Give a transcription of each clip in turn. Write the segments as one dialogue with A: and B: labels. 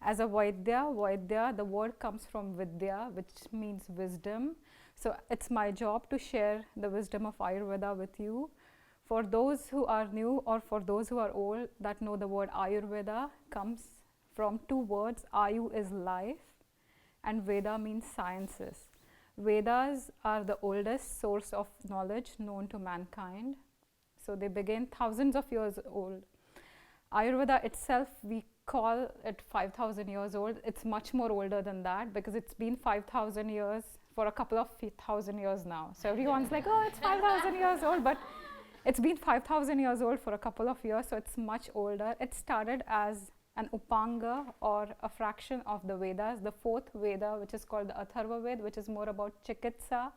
A: As a Vaidya, the word comes from Vidya, which means wisdom. So it's my job to share the wisdom of Ayurveda with you. For those who are new or for those who are old that know, the word Ayurveda comes from two words. Ayu is life and Veda means sciences. Vedas are the oldest source of knowledge known to mankind. So they begin thousands of years old. Ayurveda itself, we call it 5,000 years old. It's much more older than that because it's been 5,000 years for a couple of thousand years now. So everyone's like, oh, it's 5,000 years old, but it's been 5,000 years old for a couple of years, so it's much older. It started as an Upanga or a fraction of the Vedas, the fourth Veda, which is called the Atharva Ved, which is more about Chikitsa.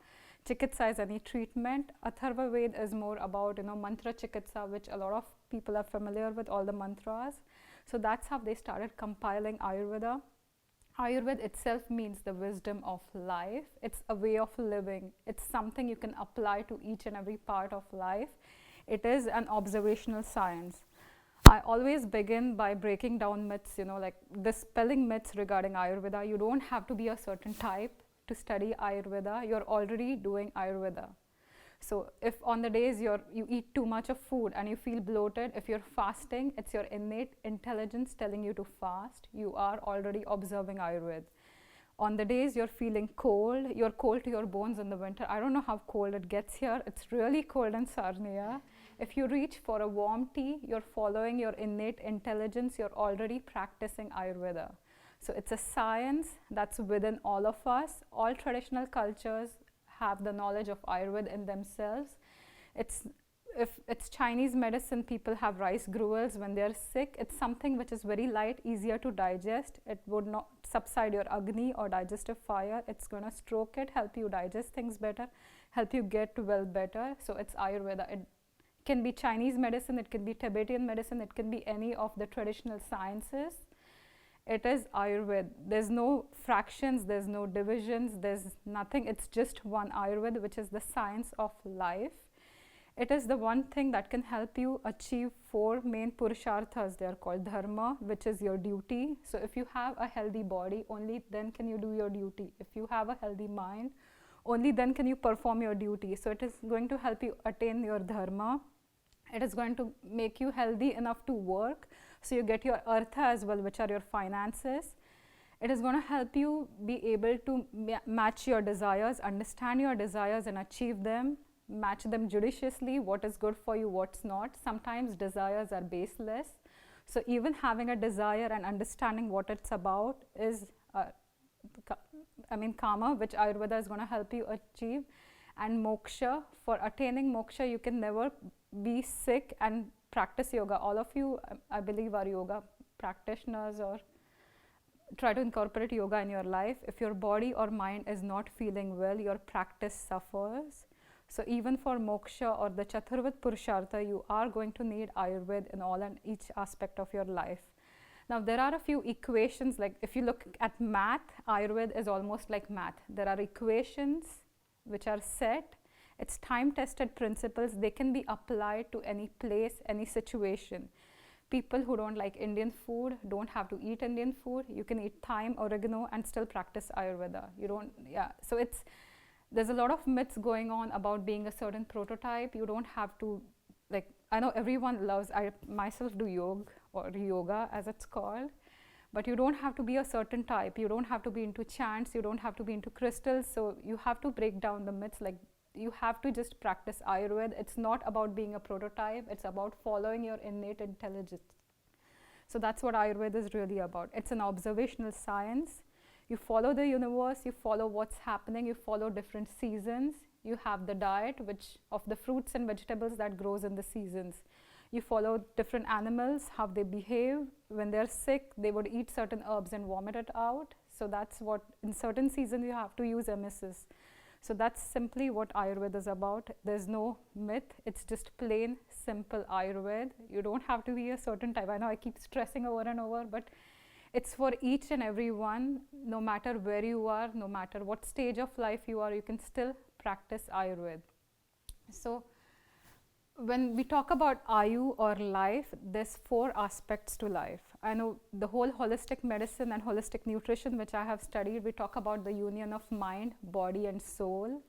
A: Chikitsa is any treatment. Atharva Ved is more about, mantra Chikitsa, which a lot of people are familiar with, all the mantras. So that's how they started compiling Ayurveda. Ayurveda itself means the wisdom of life. It's a way of living. It's something you can apply to each and every part of life. It is an observational science. I always begin by breaking down myths, like dispelling myths regarding Ayurveda. You don't have to be a certain type to study Ayurveda. You're already doing Ayurveda. So if on the days you eat too much of food and you feel bloated, if you're fasting, it's your innate intelligence telling you to fast. You are already observing Ayurveda. On the days you're feeling cold, you're cold to your bones in the winter. I don't know how cold it gets here. It's really cold in Sarnia. If you reach for a warm tea, you're following your innate intelligence. You're already practicing Ayurveda. So it's a science that's within all of us. All traditional cultures have the knowledge of Ayurveda in themselves. If it's Chinese medicine, people have rice gruels when they're sick. It's something which is very light, easier to digest. It would not subside your Agni or digestive fire. It's going to stroke it, help you digest things better, help you get well better. So it's Ayurveda. It can be Chinese medicine, it can be Tibetan medicine, it can be any of the traditional sciences. It is Ayurveda. There's no fractions, there's no divisions, there's nothing. It's just one Ayurveda, which is the science of life. It is the one thing that can help you achieve four main purusharthas. They are called dharma, which is your duty. So if you have a healthy body, only then can you do your duty. If you have a healthy mind, only then can you perform your duty. So it is going to help you attain your dharma. It is going to make you healthy enough to work. So you get your artha as well, which are your finances. It is going to help you be able to match your desires, understand your desires and achieve them, match them judiciously, what is good for you, what's not. Sometimes desires are baseless. So even having a desire and understanding what it's about is, karma, which Ayurveda is going to help you achieve. And moksha, for attaining moksha, you can never be sick and practice yoga. All of you, I believe, are yoga practitioners or try to incorporate yoga in your life. If your body or mind is not feeling well, your practice suffers. So even for moksha or the Chaturvad Purushartha, you are going to need Ayurveda in all and each aspect of your life. Now there are a few equations, like if you look at math, Ayurveda is almost like math. There are equations which are set. It's time-tested principles. They can be applied to any place, any situation. People who don't like Indian food don't have to eat Indian food. You can eat thyme, oregano, and still practice Ayurveda. You don't, So there's a lot of myths going on about being a certain prototype. You don't have to, I know everyone loves, I myself do yoga as it's called. But you don't have to be a certain type. You don't have to be into chants. You don't have to be into crystals. So you have to break down the myths. You have to just practice Ayurveda. It's not about being a prototype. It's about following your innate intelligence. So that's what Ayurveda is really about. It's an observational science. You follow the universe. You follow what's happening. You follow different seasons. You have the diet of the fruits and vegetables that grows in the seasons. You follow different animals, how they behave. When they're sick, they would eat certain herbs and vomit it out. So that's what, in certain seasons, you have to use emesis. So that's simply what Ayurveda is about. There's no myth. It's just plain, simple Ayurveda. You don't have to be a certain type. I know I keep stressing over and over, but it's for each and every one. No matter where you are, no matter what stage of life you are, you can still practice Ayurveda. So When we talk about Ayu or life, there's 4 aspects to life. I know the whole holistic medicine and holistic nutrition, which I have studied, we talk about the union of mind, body, and soul.